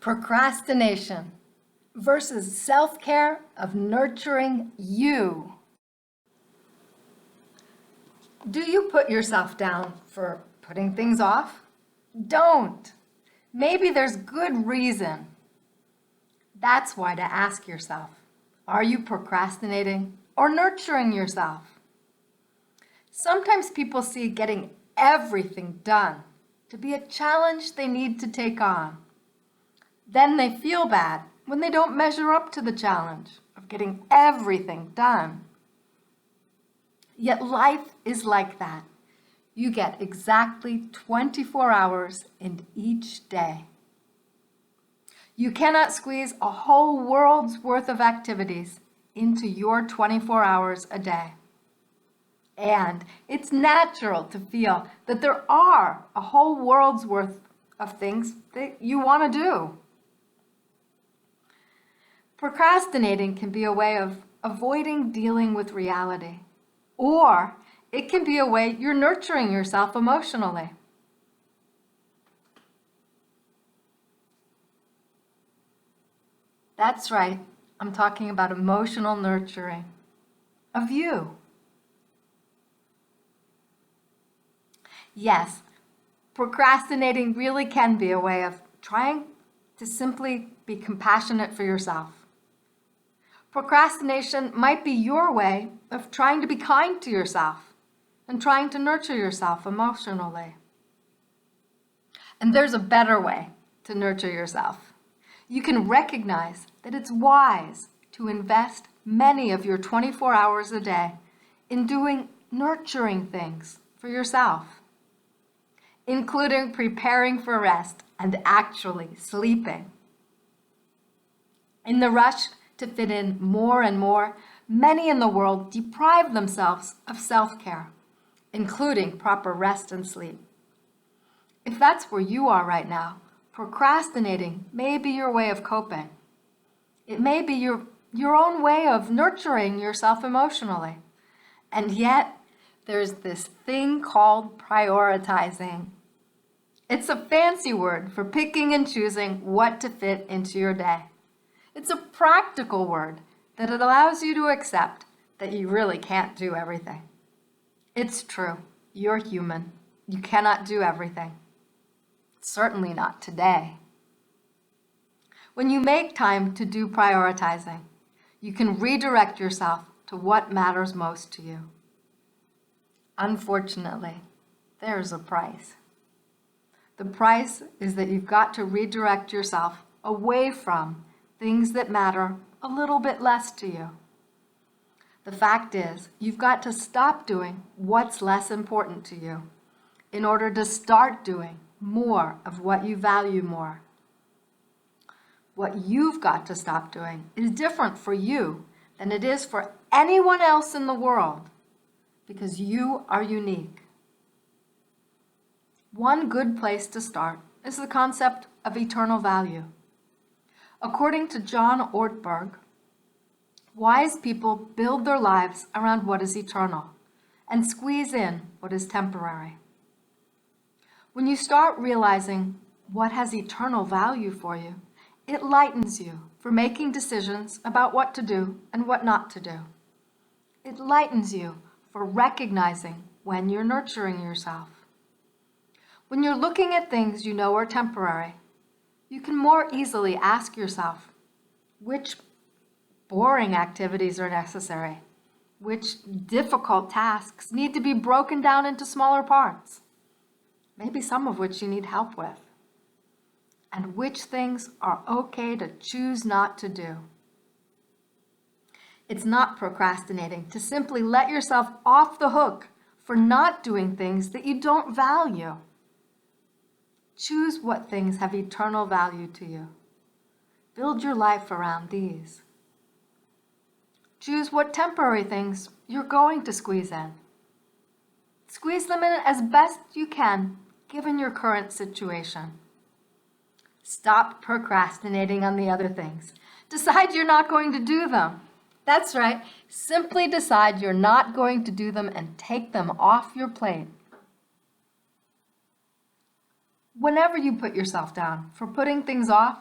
Procrastination versus self-care of nurturing you. Do you put yourself down for putting things off? Don't. Maybe there's good reason. That's why to ask yourself, are you procrastinating or nurturing yourself? Sometimes people see getting everything done to be a challenge they need to take on. Then they feel bad when they don't measure up to the challenge of getting everything done. Yet life is like that. You get exactly 24 hours in each day. You cannot squeeze a whole world's worth of activities into your 24 hours a day. And it's natural to feel that there are a whole world's worth of things that you want to do. Procrastinating can be a way of avoiding dealing with reality, or it can be a way you're nurturing yourself emotionally. That's right, I'm talking about emotional nurturing of you. Yes, procrastinating really can be a way of trying to simply be compassionate for yourself. Procrastination might be your way of trying to be kind to yourself and trying to nurture yourself emotionally. And there's a better way to nurture yourself. You can recognize that it's wise to invest many of your 24 hours a day in doing nurturing things for yourself, including preparing for rest and actually sleeping. In the rush to fit in more and more, many in the world deprive themselves of self-care, including proper rest and sleep. If that's where you are right now, procrastinating may be your way of coping. It may be your own way of nurturing yourself emotionally. And yet, there's this thing called prioritizing. It's a fancy word for picking and choosing what to fit into your day. It's a practical word that it allows you to accept that you really can't do everything. It's true, you're human. You cannot do everything. Certainly not today. When you make time to do prioritizing, you can redirect yourself to what matters most to you. Unfortunately, there's a price. The price is that you've got to redirect yourself away from things that matter a little bit less to you. The fact is, you've got to stop doing what's less important to you in order to start doing more of what you value more. What you've got to stop doing is different for you than it is for anyone else in the world, because you are unique. One good place to start is the concept of eternal value. According to John Ortberg, wise people build their lives around what is eternal and squeeze in what is temporary. When you start realizing what has eternal value for you, it lightens you for making decisions about what to do and what not to do. It lightens you for recognizing when you're nurturing yourself. When you're looking at things you know are temporary, you can more easily ask yourself which boring activities are necessary, which difficult tasks need to be broken down into smaller parts, maybe some of which you need help with, and which things are okay to choose not to do. It's not procrastinating to simply let yourself off the hook for not doing things that you don't value. Choose what things have eternal value to you. Build your life around these. Choose what temporary things you're going to squeeze in. Squeeze them in as best you can, given your current situation. Stop procrastinating on the other things. Decide you're not going to do them. That's right. Simply decide you're not going to do them and take them off your plate. Whenever you put yourself down for putting things off,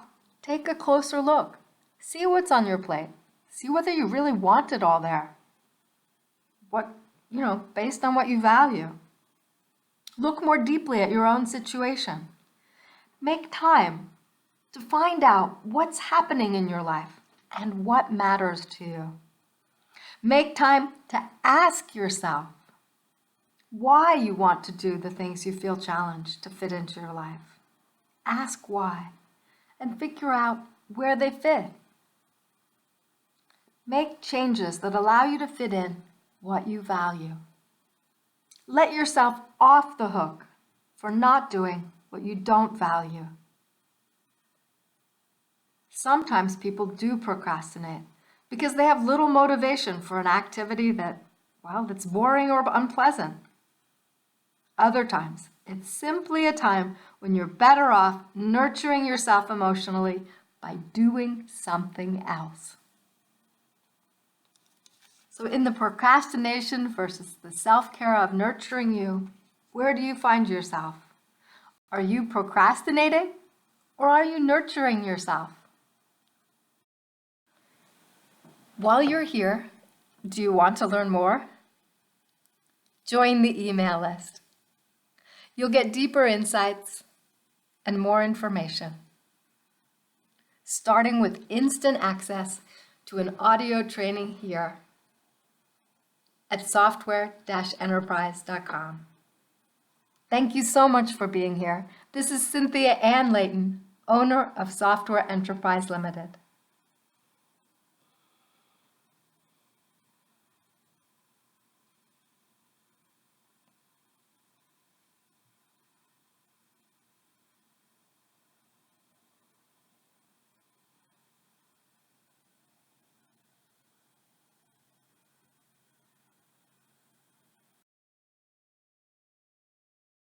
Take a closer look. See what's on your plate. See whether you really want it all there. Based on what you value. Look more deeply at your own situation. Make time to find out what's happening in your life and what matters to you. Make time to ask yourself why you want to do the things you feel challenged to fit into your life. Ask why and figure out where they fit. Make changes that allow you to fit in what you value. Let yourself off the hook for not doing what you don't value. Sometimes people do procrastinate because they have little motivation for an activity that's boring or unpleasant. Other times, it's simply a time when you're better off nurturing yourself emotionally by doing something else. So in the procrastination versus the self-care of nurturing you, where do you find yourself? Are you procrastinating or are you nurturing yourself? While you're here, do you want to learn more? Join the email list. You'll get deeper insights and more information, starting with instant access to an audio training here at software-enterprise.com. Thank you so much for being here. This is Cynthia Ann Layton, owner of Software Enterprise Limited.